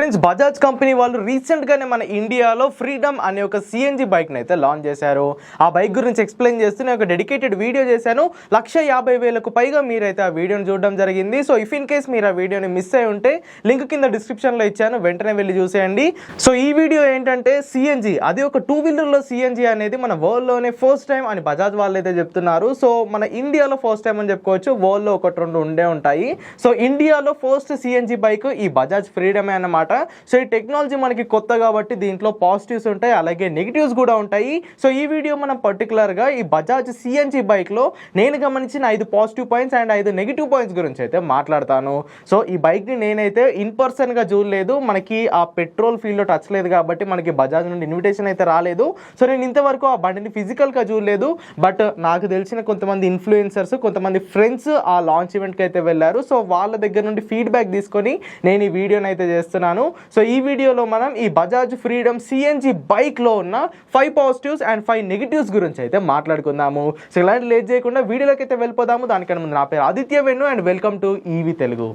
Friends, Bajaj company వాళ్ళు రీసెంట్గానే మన ఇండియాలో ఫ్రీడమ్ అనే ఒక సిఎన్జి బైక్ని అయితే లాంచ్ చేశారు. ఆ బైక్ గురించి ఎక్స్ప్లెయిన్ చేస్తూ నేను ఒక డెడికేటెడ్ వీడియో చేశాను. 1,50,000కు పైగా మీరైతే ఆ వీడియోని చూడడం జరిగింది. సో ఇఫ్ ఇన్ కేస్ మీరు ఆ వీడియోని మిస్ అయి ఉంటే లింక్ కింద డిస్క్రిప్షన్లో ఇచ్చాను, వెంటనే వెళ్ళి చూసేయండి. సో ఈ వీడియో ఏంటంటే సిఎన్జి, అది ఒక 2 వీలర్లో సిఎన్జి అనేది మన వరల్డ్లోనే ఫస్ట్ టైం అని బజాజ్ వాళ్ళు అయితే చెప్తున్నారు. సో మన ఇండియాలో ఫస్ట్ టైం అని చెప్పుకోవచ్చు, వరల్డ్లో 1-2 ఉండే ఉంటాయి. సో ఇండియాలో ఫస్ట్ సిఎన్జి బైక్ ఈ బజాజ్ ఫ్రీడమే అన్నమాట. సో ఈ టెక్నాలజీ మనకి కొత్త కాబట్టి దీంట్లో పాజిటివ్స్ ఉంటాయి, అలాగే నెగిటివ్స్ కూడా ఉంటాయి. సో ఈ వీడియో మనం పర్టికులర్గా ఈ బజాజ్ సిఎన్జి బైక్లో నేను గమనించిన 5 positive points and 5 negative points గురించి అయితే మాట్లాడతాను. సో ఈ బైక్ని నేనైతే ఇన్ పర్సన్గా చూడలేదు, మనకి ఆ పెట్రోల్ ఫీల్డ్లో టచ్ లేదు కాబట్టి మనకి బజాజ్ నుండి ఇన్విటేషన్ అయితే రాలేదు. సో నేను ఇంతవరకు ఆ బండిని ఫిజికల్గా చూడలేదు. బట్ నాకు తెలిసిన కొంతమంది ఇన్ఫ్లుయెన్సర్స్, కొంతమంది ఫ్రెండ్స్ ఆ లాంచ్ ఈవెంట్కి అయితే వెళ్ళారు. సో వాళ్ళ దగ్గర నుండి ఫీడ్బ్యాక్ తీసుకొని నేను ఈ వీడియోని అయితే చేస్తున్నాను. సో ఈ వీడియోలో మనం ఈ బజాజ్ ఫ్రీడమ్ సిఎన్జి బైక్లో ఉన్న 5 పాజిటివ్స్ అండ్ 5 నెగిటివ్స్ గురించి అయితే మాట్లాడుకుందాము. సో ఇలాంటి లేట్ చేయకుండా వీడియోలోకి అయితే వెళ్ళిపోదాము. దానికన్నా ముందు నా పేరు ఆదిత్య వెన్ను and welcome to EV Telugu.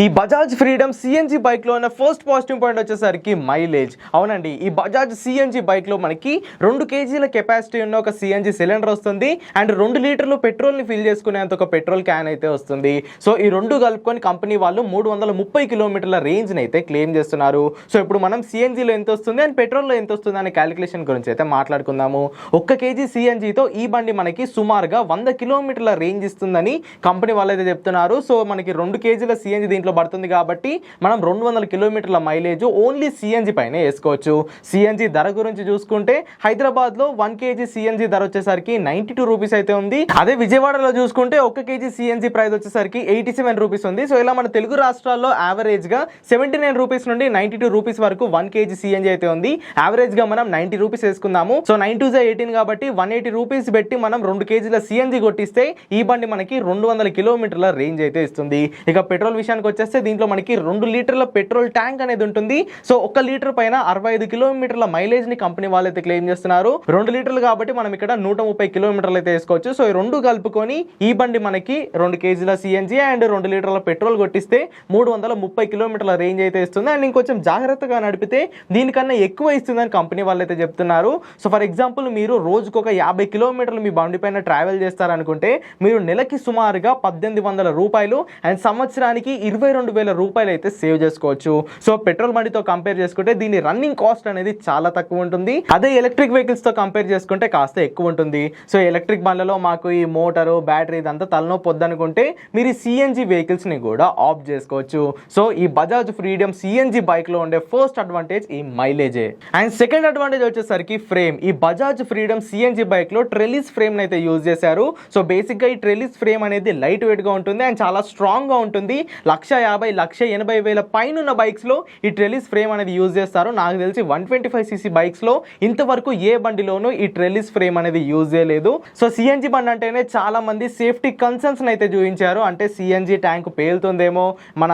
ఈ బజాజ్ ఫ్రీడమ్ సిఎన్జి బైక్లో ఉన్న ఫస్ట్ పాజిటివ్ పాయింట్ వచ్చేసరికి మైలేజ్. అవునండి, ఈ బజాజ్ సిఎన్జి బైక్లో మనకి 2 కేజీల కెపాసిటీ ఉన్న ఒక సిఎన్జి సిలిండర్ వస్తుంది అండ్ 2 లీటర్లు పెట్రోల్ని ఫిల్ చేసుకునేంత ఒక పెట్రోల్ క్యాన్ అయితే వస్తుంది. సో ఈ 2 కలుపుకొని కంపెనీ వాళ్ళు 330 కిలోమీటర్ల రేంజ్ని అయితే క్లెయిమ్ చేస్తున్నారు. సో ఇప్పుడు మనం సిఎన్జిలో ఎంత వస్తుంది అండ్ పెట్రోల్లో ఎంత వస్తుంది అనే క్యాలిక్యులేషన్ గురించి అయితే మాట్లాడుకుందాము. 1 కేజీ సిఎన్జితో ఈ బండి మనకి సుమారుగా 100 కిలోమీటర్ల రేంజ్ ఇస్తుందని కంపెనీ వాళ్ళు అయితే చెప్తున్నారు. సో మనకి 2 కేజీల సిఎన్జి దీంట్లో పడుతుంది కాబట్టి మనం 200 కిలోమీటర్ల మైలేజ్ ఓన్లీ సిఎన్జి పైన వేసుకోవచ్చు. సిఎన్జి ధర గురించి చూసుకుంటే హైదరాబాద్లో 1 కేజీ సిఎన్జి ధర వచ్చేసరికి 92 రూపీస్ అయితే ఉంది. అదే విజయవాడలో చూసుకుంటే 1 కేజీ సిఎన్జి ప్రైస్ వచ్చేసరికి 87 రూపీస్ ఉంది. సో ఇలా మన తెలుగు రాష్ట్రాల్లో యావరేజ్గా 79 రూపీస్ నుండి 92 రూపీస్ వరకు 1 కేజీ సిఎన్జి అయితే ఉంది. యావరేజ్గా మనం 90 రూపీస్ వేసుకుందాము. సో 9×2=18 కాబట్టి 180 రూపీస్ పెట్టి మనం 2 కేజీల సిఎన్జి కొట్టిస్తే ఈ బండి మనకి 200 కిలోమీటర్ల రేంజ్ అయితే ఇస్తుంది. ఇక పెట్రోల్ విషయానికి వచ్చేస్తే దీంట్లో మనకి 2 లీటర్ల పెట్రోల్ ట్యాంక్ అనేది ఉంటుంది. సో 1 లీటర్ పైన 65 కిలోమీటర్ల మైలేజ్ ని కంపెనీ వాళ్ళు అయితే క్లెయిమ్ చేస్తున్నారు. 2 లీటర్లు కాబట్టి మనం ఇక్కడ 130 కిలోమీటర్లు అయితే వేసుకోవచ్చు. సో ఈ 2 కలుపుకొని ఈ బండి మనకి 2 కేజీల సిఎన్జి అండ్ 2 లీటర్ల పెట్రోల్ కొట్టిస్తే 330 కిలోమీటర్ల రేంజ్ అయితే ఇస్తుంది. అండ్ ఇంకొంచెం జాగ్రత్తగా నడిపితే దీనికన్నా ఎక్కువ ఇస్తుందని కంపెనీ వాళ్ళు అయితే చెప్తున్నారు. సో ఫర్ ఎగ్జాంపుల్ మీరు రోజుకు ఒక 50 కిలోమీటర్లు మీ బండి పైన ట్రావెల్ చేస్తారనుకుంటే మీరు నెలకి సుమారుగా 1,800 రూపాయలు అండ్ సంవత్సరానికి 22,000 రూపాయలు అయితే సేవ్ చేసుకోవచ్చు. సో పెట్రోల్ బండితో కంపేర్ చేసుకుంటే దీని రన్నింగ్ కాస్ట్ అనేది చాలా తక్కువ ఉంటుంది. అదే ఎలక్ట్రిక్ వెహికల్స్ తో కంపేర్ చేసుకుంటే కాస్త ఎక్కువ ఉంటుంది. సో ఎలక్ట్రిక్ బండ్లలో మాకు ఈ మోటారు, బ్యాటరీ ఇదంతా తలనొప్పి వద్దనుకుంటే మీరు సిఎన్జి వెహికల్స్ ని కూడా ఆప్ట్ చేసుకోవచ్చు. సో ఈ బజాజ్ ఫ్రీడమ్ సిఎన్జి బైక్ లో ఉండే ఫస్ట్ అడ్వాంటేజ్ ఈ మైలేజే. అండ్ సెకండ్ అడ్వాంటేజ్ వచ్చేసరికి ఫ్రేమ్. ఈ బజాజ్ ఫ్రీడమ్ సిఎన్జి బైక్ లో ట్రెలిస్ ఫ్రేమ్ అయితే యూజ్ చేశారు. సో బేసిక్ గా ఈ ట్రెలిస్ ఫ్రేమ్ అనేది లైట్ వెయిట్ గా ఉంటుంది అండ్ చాలా స్ట్రాంగ్ గా ఉంటుంది. 1,50,000-1,80,000 పైన ఉన్న బైక్స్ లో ఈ ట్రెలిస్ ఫ్రేమ్ అనేది యూజ్ చేస్తారు. నాకు తెలిసి 125cc బైక్స్ లో ఇంతవరకు ఏ బండిలోనూ ఈ ట్రెలిస్ ఫ్రేమ్ అనేది యూజ్ చేయలేదు. సో సిఎన్జి బండి అంటేనే చాలా మంది సేఫ్టీ కన్సర్న్స్ అయితే చూపించారు. అంటే సిఎన్జి ట్యాంక్ పేలుతుందేమో, మన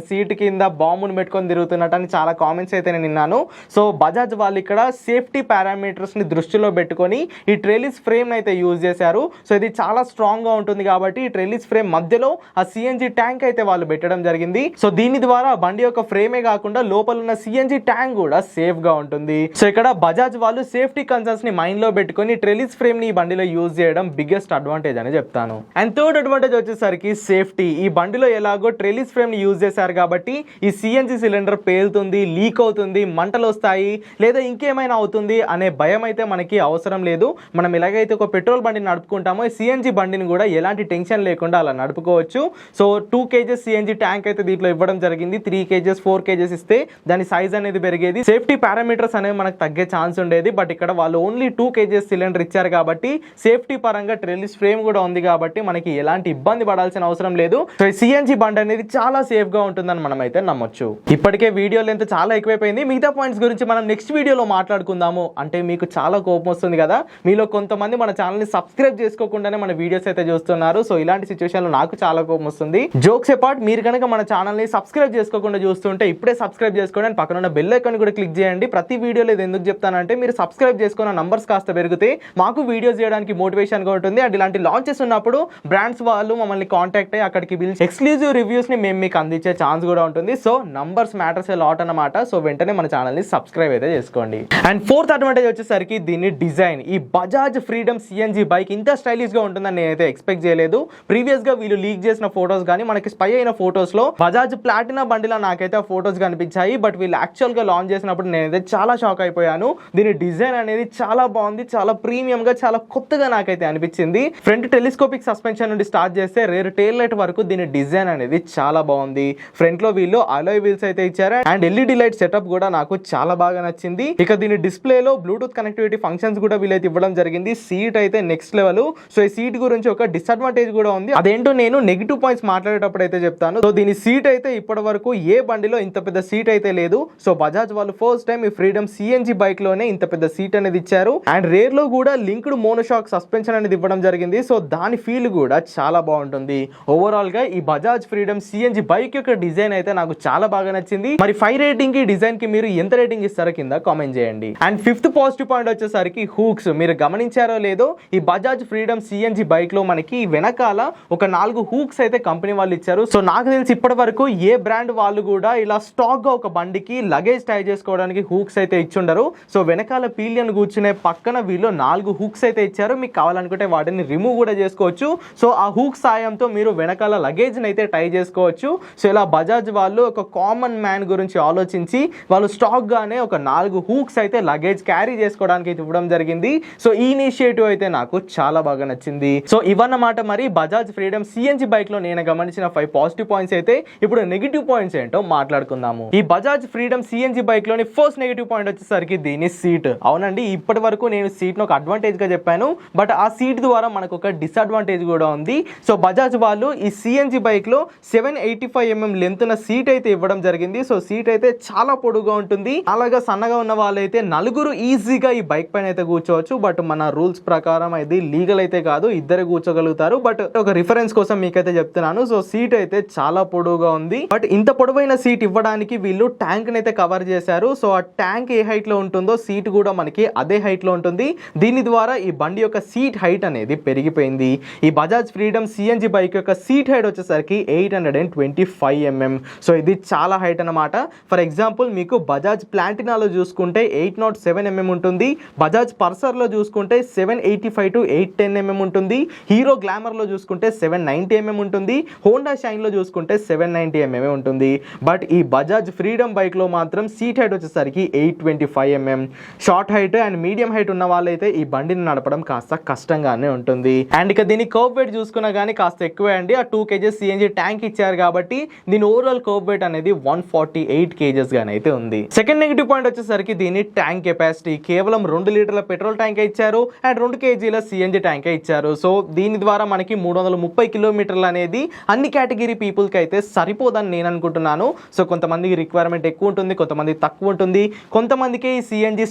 సీట్ కింద బాంబును పెట్టుకొని తిరుగుతున్నట్టు అని చాలా కామెంట్స్ అయితే నేను విన్నాను. సో బజాజ్ వాళ్ళు ఇక్కడ సేఫ్టీ పారామీటర్స్ ని దృష్టిలో పెట్టుకొని ఈ ట్రెలిస్ ఫ్రేమ్ అయితే యూజ్ చేశారు. సో ఇది చాలా స్ట్రాంగ్ గా ఉంటుంది కాబట్టి ఈ ట్రెలిస్ ఫ్రేమ్ మధ్యలో ఆ సిఎన్జి ట్యాంక్ అయితే వాళ్ళు పెట్టడం జరిగింది. సో దీని ద్వారా బండి యొక్క ఫ్రేమే కాకుండా లోపల ఉన్న సిఎన్జి ట్యాంక్ కూడా సేఫ్ గా ఉంటుంది. సో ఇక్కడ బజాజ్ వాళ్ళు సేఫ్టీ కన్సర్న్స్ ని మైండ్ లో పెట్టుకొని ట్రెలిస్ ఫ్రేమ్ ని ఈ బండిలో యూజ్ చేయడం బిగ్గెస్ట్ అడ్వాంటేజ్ అని చెప్తాను. అండ్ థర్డ్ అడ్వాంటేజ్ వచ్చేసరికి సేఫ్టీ. ఈ బండిలో ఎలాగో ట్రెలిస్ ఫ్రేమ్ ని యూజ్ చేశారు కాబట్టి ఈ సిఎన్జి సిలిండర్ పేలుతుంది, లీక్ అవుతుంది, మంటలు వస్తాయి లేదా ఇంకేమైనా అవుతుంది అనే భయం అయితే మనకి అవసరం లేదు. మనం ఎలాగైతే ఒక పెట్రోల్ బండిని నడుపుకుంటామో ఈ సిఎన్జి బండిని కూడా ఎలాంటి టెన్షన్ లేకుండా అలా నడుపుకోవచ్చు. సో 2 కేజెస్ సిఎన్జి ట్యాంక్ అయితే దీంట్లో ఇవ్వడం జరిగింది. 3 కేజెస్ 4 కేజెస్ ఇస్తే దాని సైజ్ అనేది పెరిగేది, సేఫ్టీ పారామీటర్స్ అనేవి మనకు తగ్గే ఛాన్స్ ఉండేది. బట్ ఇక్కడ వాళ్ళు ఓన్లీ 2 కేజెస్ సిలిండర్ ఇచ్చారు కాబట్టి సేఫ్టీ పరంగా ట్రెలిస్ ఫ్రేమ్ కూడా ఉంది కాబట్టి మనకి ఎలాంటి ఇబ్బంది పడాల్సిన అవసరం లేదు. సో సిఎన్జి బండి అనేది చాలా సేఫ్ గా ఉంటుందని మనం అయితే నమ్మొచ్చు. ఇప్పటికే వీడియో లెంత్ చాలా ఎక్కువైపోయింది. మిగతా పాయింట్స్ గురించి మనం నెక్స్ట్ వీడియోలో మాట్లాడుకుందాము. అంటే మీకు చాలా కోపం వస్తుంది కదా, మీలో కొంతమంది మన ఛానల్ ని సబ్స్క్రైబ్ చేసుకోకుండానే మన వీడియోస్ అయితే చూస్తున్నారు. సో ఇలాంటి సిచ్యువేషన్ లో నాకు చాలా కోపం వస్తుంది. జోక్స్ అపార్ట్, మీరు కనుక కనుక మన ఛానల్ని సబ్స్క్రైబ్ చేసుకోకుండా చూస్తుంటే ఇప్పుడే సబ్స్క్రైబ్ చేసుకోండి అండ్ పక్కన ఉన్న బెల్ ఐకాన్ కూడా క్లిక్ చేయండి. ప్రతి వీడియోలో ఇది ఎందుకు చెప్తానంటే మీరు సబ్స్క్రైబ్ చేసుకున్న నంబర్స్ కాస్త పెరిగితే మాకు వీడియోస్ చేయడానికి మోటివేషన్గా ఉంటుంది. అండ్ ఇలాంటి లాంచెస్ ఉన్నప్పుడు బ్రాండ్స్ వాళ్ళు మమ్మల్ని కాంటాక్ట్ అయ్యి అక్కడికి పిలిచి ఎక్స్క్లూజివ్ రివ్యూస్ని మేము మీకు అందించే ఛాన్స్ కూడా ఉంటుంది. So numbers matters a lot అన్నమాట. సో వెంటనే మన ఛానల్ని సబ్స్క్రైబ్ అయితే చేసుకోండి. అండ్ ఫోర్త్ అడ్వాంటేజ్ వచ్చేసరికి దీని డిజైన్. ఈ బజాజ్ ఫ్రీడమ్ సిఎన్జి బైక్ ఇంత స్టైలిష్గా ఉంటుందని నేనైతే ఎక్స్పెక్ట్ చేయలేదు. ప్రీవియస్గా వీళ్ళు లీక్ చేసిన ఫోటోస్ కానీ మనకి స్పై అయిన ఫోటోస్లో బజాజ్ ప్లాటినా బండిలో నాకైతే ఆ ఫోటోస్ కనిపించాయి. బట్ వీళ్ళు యాక్చువల్గా లాంచ్ చేసినప్పుడు నేనైతే చాలా షాక్ అయిపోయాను. దీని డిజైన్ అనేది చాలా బాగుంది, చాలా ప్రీమియంగా, చాలా కొత్తగా నాకైతే అనిపించింది. ఫ్రంట్ టెలిస్కోపిక్ సస్పెన్షన్ నుండి స్టార్ట్ చేస్తే రేర్ టైల్ లైట్ వరకు దీని డిజైన్ అనేది చాలా బాగుంది. ఫ్రంట్ లో వీళ్ళు అలాయ్ వీల్స్ అయితే ఇచ్చారు అండ్ ఎల్ఈడి లైట్ సెటప్ కూడా నాకు చాలా బాగా నచ్చింది. ఇక దీని డిస్ప్లేలో బ్లూటూత్ కనెక్టివిటీ ఫంక్షన్స్ కూడా వీళ్ళైతే ఇవ్వడం జరిగింది. సీట్ అయితే నెక్స్ట్ లెవెల్. సో ఈ సీట్ గురించి ఒక డిసడ్వాంటేజ్ కూడా ఉంది. అదేంటో నేను నెగిటివ్ పాయింట్స్ మాట్లాడేటప్పుడు అయితే చెప్తాను. సో దీని సీట్ అయితే ఇప్పటి వరకు ఏ బండిలో ఇంత పెద్ద సీట్ అయితే లేదు. సో బజాజ్ వాళ్ళు ఫస్ట్ టైం ఈ ఫ్రీడమ్ సిఎన్జి బైక్ లోనే ఇంత పెద్ద సీట్ అనేది ఇచ్చారు. అండ్ రేర్ లో కూడా లింక్డ్ మోనోషాక్ సస్పెన్షన్ అనేది ఇవ్వడం జరిగింది. సో దాని ఫీల్ కూడా చాలా బాగుంటుంది. ఓవరాల్ గా ఈ బజాజ్ ఫ్రీడమ్ సిఎన్జి బైక్ యొక్క డిజైన్ అయితే నాకు చాలా బాగా నచ్చింది. మరి 5 రేటింగ్ కి డిజైన్ కి మీరు ఎంత రేటింగ్ ఇస్తారో కింద కామెంట్ చేయండి. అండ్ ఫిఫ్త్ పాజిటివ్ పాయింట్ వచ్చేసరికి హూక్స్. మీరు గమనించారో లేదో ఈ బజాజ్ ఫ్రీడమ్ సిఎన్జి బైక్ లో మనకి వెనకాల ఒక 4 హూక్స్ అయితే కంపెనీ వాళ్ళు ఇచ్చారు. సో నాకు తెలిసి ఇప్పటి వరకు ఏ బ్రాండ్ వాళ్ళు కూడా ఇలా స్టాక్ గా ఒక బండికి లగేజ్ టై చేసుకోవడానికి హూక్స్ అయితే ఇచ్చుండరు. సో వెనకాల పీలియన్ కూర్చునే పక్కన వీళ్ళు 4 హూక్స్ అయితే ఇచ్చారు. మీకు కావాలనుకుంటే వాటిని రిమూవ్ కూడా చేసుకోవచ్చు. సో ఆ హూక్ సాయంతో మీరు వెనకాల లగేజ్ అయితే టై చేసుకోవచ్చు. సో ఇలా బజాజ్ వాళ్ళు ఒక కామన్ మ్యాన్ గురించి ఆలోచించి వాళ్ళు స్టాక్ గానే ఒక 4 హూక్స్ అయితే లగేజ్ క్యారీ చేసుకోవడానికి అయితే ఇవ్వడం జరిగింది. సో ఈ ఇనిషియేటివ్ అయితే నాకు చాలా బాగా నచ్చింది. సో ఇవన్నమాట మరి బజాజ్ ఫ్రీడమ్ సిఎన్జి బైక్ లో నేను గమనించిన 5 పాజిటివ్ పాయింట్స్ అయితే. ఇప్పుడు నెగిటివ్ పాయింట్స్ ఏంటో మాట్లాడుకుందాము. ఈ బజాజ్ ఫ్రీడమ్ సిఎన్జి బైక్ లోని ఫస్ట్ నెగిటివ్ పాయింట్ వచ్చేసరికి దీని సీట్. అవునండి, ఇప్పటి వరకు నేను సీట్ ను ఒక అడ్వాంటేజ్ గా చెప్పాను. బట్ ఆ సీట్ ద్వారా మనకు ఒక డిసడ్వాంటేజ్ కూడా ఉంది. సో బజాజ్ వాళ్ళు ఈ సిఎన్జి బైక్ లో 785mm లెంత్ ఉన్న సీట్ అయితే ఇవ్వడం జరిగింది. సో సీట్ అయితే చాలా పొడుగా ఉంటుంది. అలాగా సన్నగా ఉన్న వాళ్ళైతే నలుగురు ఈజీగా ఈ బైక్ పైన అయితే కూర్చోవచ్చు. బట్ మన రూల్స్ ప్రకారం ఇది లీగల్ అయితే కాదు, ఇద్దరు కూర్చోగలుగుతారు. బట్ ఒక రిఫరెన్స్ కోసం మీకైతే చెప్తున్నాను. సో సీట్ అయితే చాలా పొడవుగా ఉంది. బట్ ఇంత పొడవైన సీట్ ఇవ్వడానికి వీళ్ళు ట్యాంక్ అయితే కవర్ చేశారు. సో ఆ ట్యాంక్ ఏ హైట్ లో ఉంటుందో సీట్ కూడా మనకి అదే హైట్ లో ఉంటుంది. దీని ద్వారా ఈ బండి యొక్క సీట్ హైట్ అనేది పెరిగిపోయింది. ఈ బజాజ్ ఫ్రీడమ్ సిఎన్జి బైక్ యొక్క సీట్ హైట్ వచ్చేసరికి 825mm. సో ఇది చాలా హైట్ అన్నమాట. ఫర్ ఎగ్జాంపుల్ మీకు బజాజ్ ప్లాటినాలో చూసుకుంటే 807mm ఉంటుంది. బజాజ్ పల్సర్ లో చూసుకుంటే 785 to 810mm ఉంటుంది. హీరో గ్లామర్ లో చూసుకుంటే 790mm ఉంటుంది. హోండా షైన్ లో చూసుకుంటే 790mm ఉంటుంది. బట్ ఈ బజాజ్ ఫ్రీడమ్ బైక్ లో మాత్రం సీట్ హైట్ వచ్చేసరికి 825mm. Short height and medium height ఉన్న వాళ్ళైతే ఈ బండిని నడపడం కాస్త కష్టంగానే ఉంటుంది. అండ్ ఇక దీని కర్వ్ వెయిట్ చూసుకున్నా కానీ కాస్త ఎక్కువే అండి. ఆ 2 kgs సిఎన్జి ట్యాంక్ ఇచ్చారు కాబట్టి దీని ఓవరాల్ కర్వ్ వెయిట్ అనేది 148 kgs గానైతే ఉంది. సెకండ్ నెగిటివ్ పాయింట్ వచ్చేసరికి దీని ట్యాంక్ కెపాసిటీ. కేవలం 2 లీటర్ల పెట్రోల్ ట్యాంక్ ఇచ్చారు అండ్ 2 kgల సిఎన్జి ట్యాంక్ ఇచ్చారు. సో దీని ద్వారా మనకి 330 కిలోమీటర్లు అనేది అన్ని కేటగిరీ పీపుల్కి అయితే సరిపోదని నేను అనుకుంటున్నాను. సో కొంతమందికి రిక్వైర్మెంట్ ఎక్కువ ఉంటుంది, కొంతమంది తక్కువ ఉంటుంది, కొంతమందికి ఈ సిఎన్జి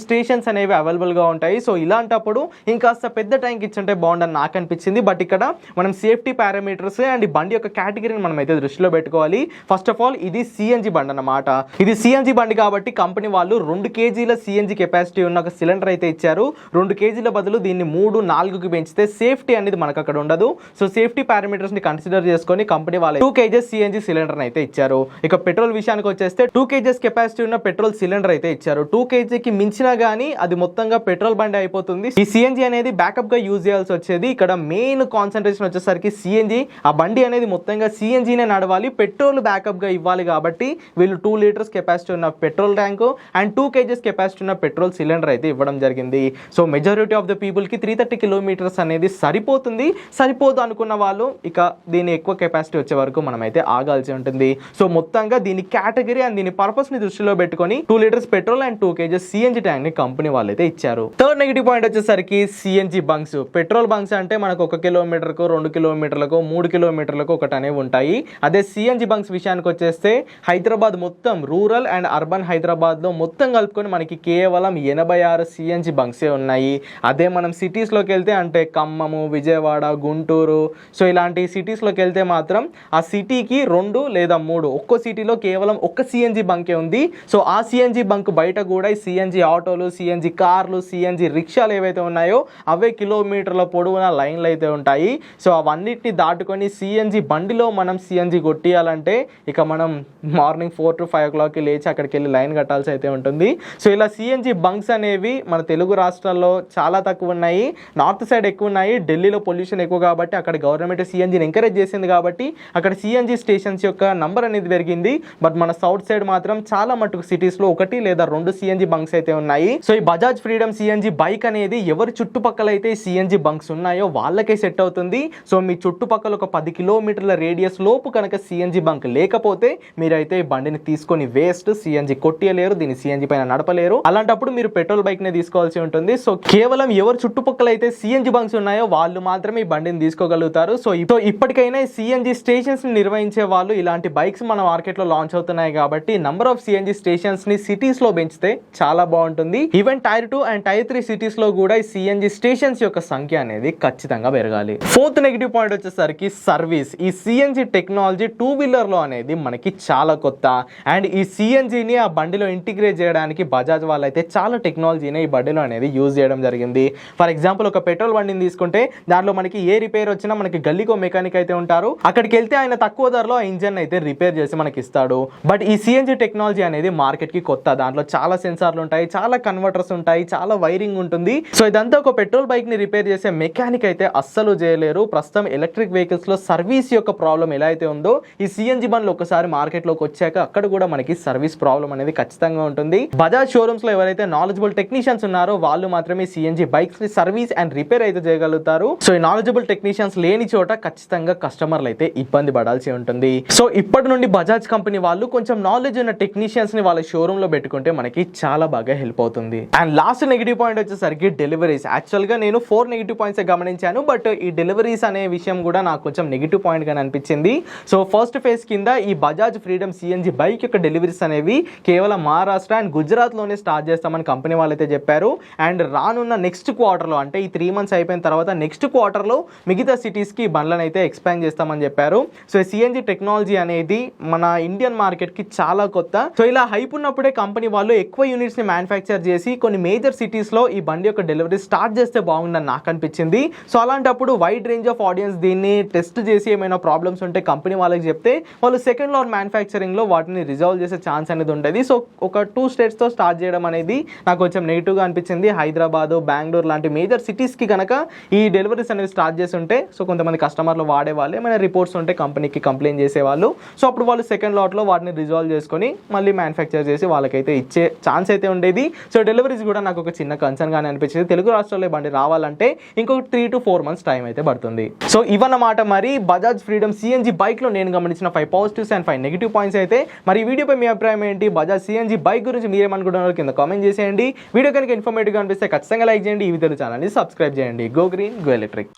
స్టేషన్స్ అనేవి అవైలబుల్గా ఉంటాయి. సో ఇలాంటప్పుడు ఇంకాస్త పెద్ద ట్యాంక్ ఇచ్చుంటే బాగుండని నాకు అనిపించింది. బట్ ఇక్కడ మనం సేఫ్టీ పారామీటర్స్ అండ్ ఈ బండి యొక్క కేటగిరీని మనం అయితే దృష్టిలో పెట్టుకోవాలి. ఫస్ట్ ఆఫ్ ఆల్ ఇది సిఎన్జి బండి అన్నమాట. ఇది సిఎన్జి బండి కాబట్టి కంపెనీ వాళ్ళు 2 kgల సిఎన్జి కెపాసిటీ ఉన్న ఒక సిలిండర్ అయితే ఇచ్చారు. 2 kgల బదులు దీన్ని 3-4కి పెంచితే సేఫ్టీ అనేది మనకు అక్కడ ఉండదు. సో సేఫ్టీ పారామీటర్స్ ని కన్సిడర్ చేసుకొని కంపెనీ వాళ్ళు 2 kgs సిఎన్జి సిలిండర్ అయితే ఇచ్చారు. ఇక పెట్రోల్ విషయానికి వచ్చేస్తే 2 kgs కెపాసిటీ ఉన్న పెట్రోల్ సిలిండర్ అయితే ఇచ్చారు. 2 kgకి మించినా గానీ అది మొత్తంగా పెట్రోల్ బండి అయిపోతుంది. ఈ సిఎన్జి అనేది బ్యాకప్ గా యూజ్ చేయాల్సి వచ్చేది. ఇక్కడ మెయిన్ కాన్సన్ట్రేషన్ వచ్చేసరికి సిఎన్జి. ఆ బండి అనేది మొత్తంగా సిఎన్జినే నడవాలి, పెట్రోల్ బ్యాకప్ గా ఇవ్వాలి. కాబట్టి వీళ్ళు 2 లీటర్స్ కెపాసిటీ ఉన్న petrol tank and 2 kgs capacity ఉన్న పెట్రోల్ సిలిండర్ అయితే ఇవ్వడం జరిగింది. So majority of the people కి 330 కిలోమీటర్స్ అనేది సరిపోతుంది. సరిపోదు అనుకున్న వాళ్ళు ఇక దీని ఎక్కువ కెపాసిటీ వచ్చే వరకు మనం అయితే ఆగాల్సి ఉంటుంది. సో మొత్తంగా దీని కేటగిరీ అండ్ దీని పర్పస్ ని దృష్టిలో పెట్టుకొని 2 litres petrol and 2 kgs CNG tank ని కంపెనీ వాళ్ళు అయితే ఇచ్చారు. థర్డ్ నెగిటివ్ పాయింట్ వచ్చేసరికి సిఎన్జి బంక్స్. పెట్రోల్ బంక్స్ అంటే మనకు 1 కిలోమీటర్కు 2 కిలోమీటర్లకు 3 కిలోమీటర్లకు ఒకటి అనేవి ఉంటాయి. అదే సిఎన్జి బంక్స్ విషయానికి వచ్చేస్తే హైదరాబాద్ మొత్తం రూరల్ అండ్ అర్బన్ హైదరాబాద్ లో మొత్తం కలుపుకొని మనకి కేవలం 86 సిఎన్జి బంక్సే ఉన్నాయి. అదే మనం సిటీస్ లోకి వెళ్తే అంటే ఖమ్మము, విజయవాడ, గుంటూరు, సో ఇలాంటి సిటీస్లోకి వెళ్తే మాత్రం ఆ సిటీకి సిటీకి 2 లేదా 3, ఒక్కో సిటీలో కేవలం ఒక్క సిఎన్జి బంకే ఉంది. సో ఆ సిఎన్జి బంక్ బయట కూడా ఈ సిఎన్జి ఆటోలు, సిఎన్జి కార్లు, సిఎన్జి రిక్షాలు ఏవైతే ఉన్నాయో అవే కిలోమీటర్ల పొడవున లైన్లు అయితే ఉంటాయి. సో అవన్నిటిని దాటుకొని సిఎన్జి బండిలో మనం సిఎన్జి కొట్టియాలంటే ఇక మనం మార్నింగ్ 4 to 5 o'clockకి లేచి అక్కడికి వెళ్ళి లైన్ కట్టాల్సి అయితే ఉంటుంది. సో ఇలా సిఎన్జి బంక్స్ అనేవి మన తెలుగు రాష్ట్రాల్లో చాలా తక్కువ ఉన్నాయి, నార్త్ సైడ్ ఎక్కువ ఉన్నాయి. ఢిల్లీలో పొల్యూషన్ ఎక్కువ కాబట్టి అక్కడ గవర్నమెంట్ సిఎన్జిని ఎంకరేజ్ చేసింది కాబట్టి అక్కడ సిఎన్జి స్టేషన్స్ యొక్క నంబర్ అనేది పెరిగింది. బట్ మన సౌత్ సైడ్ మాత్రం చాలా మటుకు సిటీస్లో 1 లేదా 2 సిఎన్జి బంక్స్ అయితే ఉన్నాయి. సో ఈ బజాజ్ ఫ్రీడమ్ సిఎన్జి బైక్ అనేది ఎవరి చుట్టుపక్కల అయితే సిఎన్జి బంక్స్ ఉన్నాయో వాళ్ళకే సెట్ అవుతుంది. సో మీ చుట్టుపక్కల ఒక 10 కిలోమీటర్ల రేడియస్ లోపు కనుక సిఎన్జి బంక్ లేకపోతే మీరైతే ఈ బండిని తీసుకొని వేస్ట్, సిఎన్జి కొట్టియలేరు, దీన్ని సిఎన్జి పైన నడపలేరు. అలాంటప్పుడు మీరు పెట్రోల్ బైక్ నే తీసుకోవాల్సి ఉంటుంది. సో కేవలం ఎవరు చుట్టుపక్కల అయితే సిఎన్జి బంక్స్ ఉన్నాయో వాళ్ళు మాత్రమే ఈ బండిని తీసుకోగలుగుతారు. సో ఇప్పటికైనా సిఎన్జి స్టేషన్స్ ని నిర్వహించే వాళ్ళు ఇలాంటి బైక్స్ మన మార్కెట్ లో లాంచ్ అవుతున్నాయి కాబట్టి నంబర్ ఆఫ్ సిఎన్జి స్టేషన్స్ ని సిటీస్ లో పెంచితే చాలా బాగుంటుంది. Even tier 2 and tier 3 cities లో కూడా ఈ సిఎన్జి స్టేషన్స్ యొక్క సంఖ్య అనేది ఖచ్చితంగా పెరగాలి. ఫోర్త్ నెగిటివ్ పాయింట్ వచ్చేసరికి సర్వీస్. ఈ సిఎన్జి టెక్నాలజీ 2 వీలర్ లో అనేది మనకి చాలా కొత్త. అండ్ ఈ సిఎన్జిని ఆ బండిలో ఇంటిగ్రేట్ చేయడానికి బజాజ్ వాళ్ళైతే చాలా టెక్నాలజీని ఈ బండిలో అనేది యూజ్ చేయడం జరిగింది. ఫర్ ఎగ్జాంపుల్ ఒక పెట్రోల్ బండిని తీసుకుంటే దాంట్లో మనకి ఏ రిపేర్ వచ్చినా మనకి గల్లీకో మెకానిక్ అయితే ఉంటారు. అక్కడికి వెళ్తే ఆయన తక్కువ ధరలో ఆ ఇంజన్ అయితే రిపేర్ చేసి మనకి ఇస్తాడు. బట్ ఈ సిఎన్జి టెక్నాలజీ అనేది మార్కెట్ కి కొత్త. దాంట్లో చాలా సెన్సార్లు ఉంటాయి, చాలా కన్వర్టర్స్ ఉంటాయి, చాలా వైరింగ్ ఉంటుంది. సో ఇదంతా ఒక పెట్రోల్ బైక్ ని రిపేర్ చేసే మెకానిక్ అయితే అస్సలు చేయలేరు. ప్రస్తుతం ఎలక్ట్రిక్ వెహికల్స్ లో సర్వీస్ యొక్క ప్రాబ్లం ఎలా అయితే ఉందో ఈ సిఎన్జి బండ్లు ఒకసారి మార్కెట్ లోకి వచ్చాక అక్కడ కూడా మనకి సర్వీస్ ప్రాబ్లం అనేది ఖచ్చితంగా ఉంటుంది. బజాజ్ షోరూమ్స్ లో ఎవరైతే నాలెడ్జబుల్ టెక్నీషియన్స్ ఉన్నారో వాళ్ళు మాత్రమే సిఎన్జి బైక్స్ ని సర్వీస్ అండ్ రిపేర్ అయితే చేయగలుగుతారు. సో ఈ నాలెడ్జబుల్ టెక్నీషియన్స్ లేని చోట ఖచ్చితంగా కస్టమర్లు అయితే ఇబ్బంది పడాల్సి ఉంటుంది. సో ఇప్పటి నుండి బజాజ్ కంపెనీ వాళ్ళు కొంచెం నాలెడ్జ్ ఉన్న టెక్నీషియన్స్ ని వాళ్ళ షోరూమ్ లో పెట్టుకుంటే మనకి చాలా బాగా హెల్ప్ అవుతుంది. అండ్ లాస్ట్ నెగిటివ్ పాయింట్ వచ్చేసరికి డెలివరీస్. యాక్చువల్ గా నేను 4 నెగిటివ్ పాయింట్స్ గమనించాను, బట్ ఈ డెలివరీస్ అనే విషయం కూడా నాకు కొంచెం నెగిటివ్ పాయింట్ గా అనిపించింది. సో ఫస్ట్ ఫేజ్ కింద ఈ బజాజ్ ఫ్రీడమ్ సిఎన్జి బైక్ యొక్క డెలివరీస్ అనేవి కేవలం మహారాష్ట్ర అండ్ గుజరాత్ లోనే స్టార్ట్ చేస్తామని కంపెనీ వాళ్ళైతే చెప్పారు. అండ్ రానున్న నెక్స్ట్ క్వార్టర్ లో, అంటే ఈ 3 months అయిపోయిన తర్వాత నెక్స్ట్ క్వార్టర్ లో మిగతా సిటీస్ కి బండ్లను అయితే ఎక్స్పాండ్ చేస్తామని చెప్పారు. సో సిఎన్జి టెక్నాలజీ అనేది మన ఇండియన్ మార్కెట్ కి చాలా కొత్త. సో ఇలా హైప్ ఉన్నప్పుడే కంపెనీ వాళ్ళు ఎక్కువ యూనిట్స్ ని మ్యానుఫ్యాక్చర్ చేసి కొన్ని మేజర్ సిటీస్ లో ఈ బండి యొక్క డెలివరీ స్టార్ట్ చేస్తే బాగుందని నాకు అనిపించింది. సో అలాంటప్పుడు వైడ్ రేంజ్ ఆఫ్ ఆడియన్స్ దీన్ని టెస్ట్ చేసి ఏమైనా ప్రాబ్లమ్స్ ఉంటే కంపెనీ వాళ్ళకి చెప్తే వాళ్ళు సెకండ్ లాట్ మ్యానుఫ్యాక్చరింగ్ లో వాటిని రిజాల్వ్ చేసే ఛాన్స్ అనేది ఉంటుంది. సో ఒక 2 states తో స్టార్ట్ చేయడం అనేది నాకు కొంచెం నెగిటివ్ గా అనిపించింది. హైదరాబాద్, బెంగళూరు లాంటి మేజర్ సిటీస్ కి కనుక ఈ డెలివరీస్ అనేది స్టార్ట్ చేసి ఉంటే సో కొంతమంది కస్టమర్లు వాడేవాళ్ళు, ఏమైనా రిపోర్ట్స్ ఉంటే కంపెనీకి కంప్లైంట్ చేసేవాళ్ళు. సో అప్పుడు వాళ్ళు సెకండ్ లాట్ లో వాటిని రిజాల్వ్ చేసుకొని మళ్ళీ మ్యానుఫ్యాక్చర్ చేసి వాళ్ళకైతే ఇచ్చే ఛాన్స్ అయితే ఉండేది. సో డెలివరీస్ కూడా నాకు ఒక చిన్న కన్సర్న్ గానే అనిపించింది. తెలుగు రాష్ట్రాల్లో బండి రావాలంటే ఇంకొక 3 to 4 months టైం అయితే పడుతుంది. సో ఇవన్నమాట మరి బజాజ్ ఫ్రీడమ్ సిఎన్జి బైక్ లో నేను గమనించిన 5 పాజిటివ్స్ అండ్ 5 నెగిటివ్ పాయింట్స్ అయితే. మరి ఈ వీడియోపై మీ అభిప్రాయం ఏంటి? బజాజ్ సిఎన్జి బైక్ గురించి మీరేమనుకుంటున్నారో కింద కామెంట్ చేసేయండి. వీడియో కనుక ఇన్ఫర్మేటివ్ గా అనిపిస్తే ఖచ్చితంగా లైక్ చేయండి. ఈ వీడియో ఛానల్ని సబ్స్క్రైబ్ చేయండి. Go green, go electric.